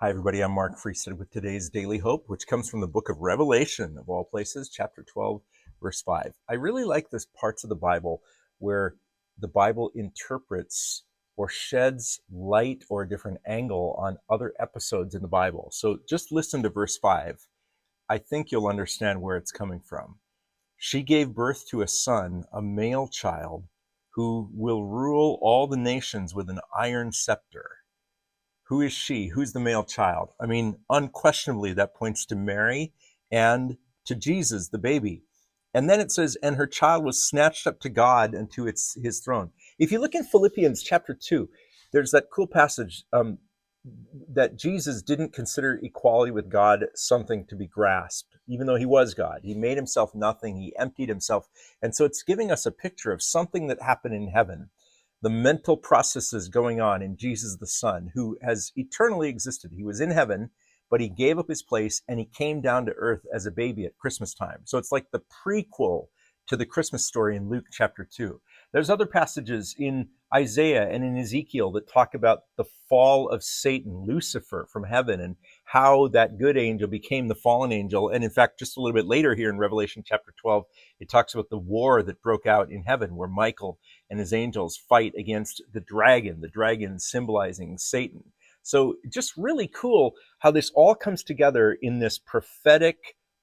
Hi, everybody. I'm Mark Freestead with today's Daily Hope, which comes from the book of Revelation, of all places, chapter 12, verse 5. I really like this parts of the Bible where the Bible interprets or sheds light or a different angle on other episodes in the Bible. So just listen to verse 5. I think you'll understand where it's coming from. She gave birth to a son, a male child, who will rule all the nations with an iron scepter. Who is she? Who's the male child? I mean, unquestionably, that points to Mary and to Jesus, the baby. And then it says, and her child was snatched up to God and to his throne. If you look in Philippians chapter 2, there's that cool passage that Jesus didn't consider equality with God something to be grasped, even though he was God. He made himself nothing. He emptied himself. And so it's giving us a picture of something that happened in heaven, the mental processes going on in Jesus the Son, who has eternally existed. He was in heaven, but he gave up his place and he came down to earth as a baby at Christmas time. So it's like the prequel to the Christmas story in Luke chapter 2. There's other passages in Isaiah and in Ezekiel that talk about the fall of Satan, Lucifer, from heaven, and how that good angel became the fallen angel. And in fact, just a little bit later here in Revelation chapter 12, it talks about the war that broke out in heaven, where Michael and his angels fight against the dragon symbolizing Satan. So just really cool how this all comes together in this prophetic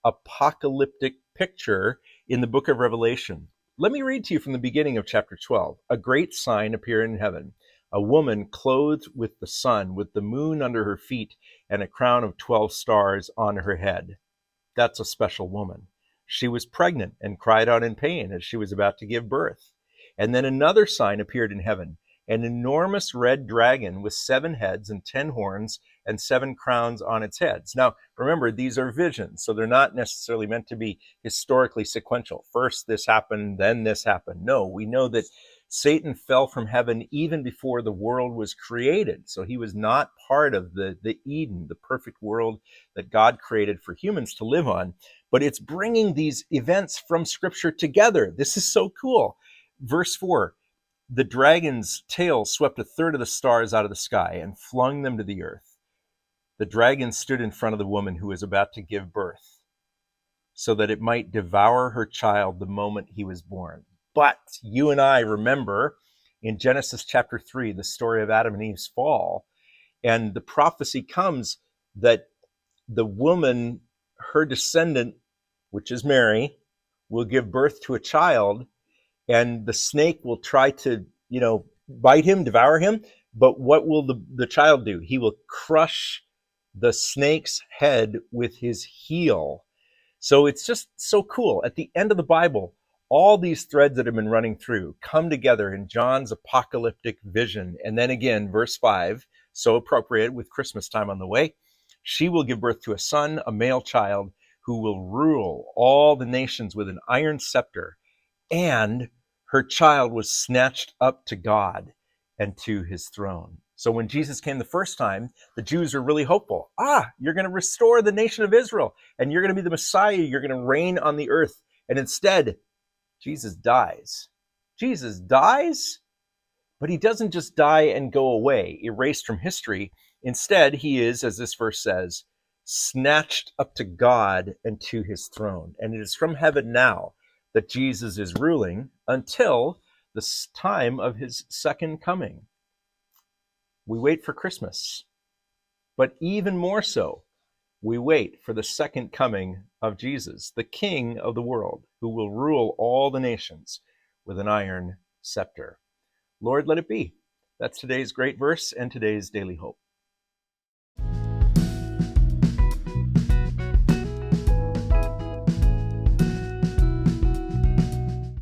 apocalyptic picture in the book of Revelation. Let me read to you from the beginning of chapter 12. A great sign appeared in heaven, a woman clothed with the sun, with the moon under her feet, and a crown of 12 stars on her head. That's a special woman. She was pregnant and cried out in pain as she was about to give birth. And then another sign appeared in heaven, an enormous red dragon with 7 heads and 10 horns and 7 crowns on its heads. Now, remember, these are visions, so they're not necessarily meant to be historically sequential. First this happened, then this happened. No, we know that Satan fell from heaven even before the world was created. So he was not part of the Eden, the perfect world that God created for humans to live on. But it's bringing these events from Scripture together. This is so cool. Verse 4, the dragon's tail swept a third of the stars out of the sky and flung them to the earth. The dragon stood in front of the woman who was about to give birth, so that it might devour her child the moment he was born. But you and I remember in Genesis chapter 3, the story of Adam and Eve's fall, and the prophecy comes that the woman, her descendant, which is Mary, will give birth to a child, and the snake will try to, bite him, devour him. But what will the child do? He will crush the snake's head with his heel. So it's just so cool. At the end of the Bible, all these threads that have been running through come together in John's apocalyptic vision. And then again, verse 5, so appropriate with Christmas time on the way. She will give birth to a son, a male child, who will rule all the nations with an iron scepter. And her child was snatched up to God and to his throne. So when Jesus came the first time, the Jews were really hopeful. You're going to restore the nation of Israel, and you're going to be the Messiah. You're going to reign on the earth. And instead, Jesus dies. Jesus dies, but he doesn't just die and go away, erased from history. Instead, he is, as this verse says, snatched up to God and to his throne. And it is from heaven now that Jesus is ruling until the time of his second coming. We wait for Christmas, but even more so, we wait for the second coming of Jesus, the King of the world, who will rule all the nations with an iron scepter. Lord, let it be. That's today's great verse and today's daily hope.